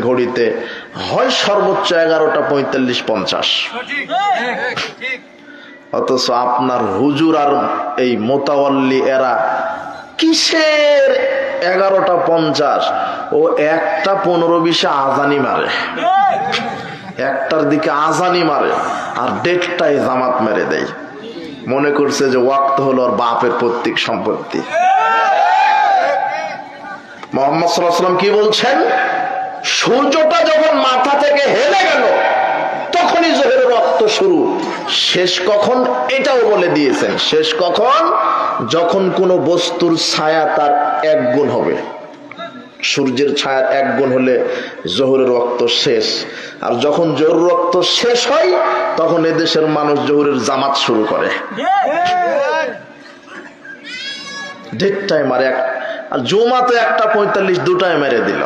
ঘড়িতে হয় সর্বোচ্চ 11:45-50, অথচ আপনার হুজুর আর এই মোতাওয়াল্লি এরা কিসের 11:50? ও 1:15-20 আজানি মারে, 1টার দিকে আজানি মারে আর 1:30টায় জামাত মেরে দেয়। মনে করছে যে ওয়াক্ত হলো ওর বাপের পৈতৃক সম্পত্তি। মুহাম্মদ সাল্লাল্লাহু আলাইহি ওয়াসাল্লাম কি বলছেন? সূর্যটা যখন মাথা থেকে হেলে গেল তখনই যোহরের ওয়াক্ত শুরু। শেষ কখন এটাও বলে দিয়েছেন। শেষ কখন? যখন কোন বস্তুর ছায়া তার 1 গুণ হবে। সূর্যের ছায়ার 1 গুণ হলে যোহরের ওয়াক্ত শেষ। আর যখন যোহরের ওয়াক্ত শেষ হয় তখন এদেশের মানুষ যোহরের জামাত শুরু করে। 1:30টায় মারে, আর জুমাতে 1:45 2টায় মেরে দিল।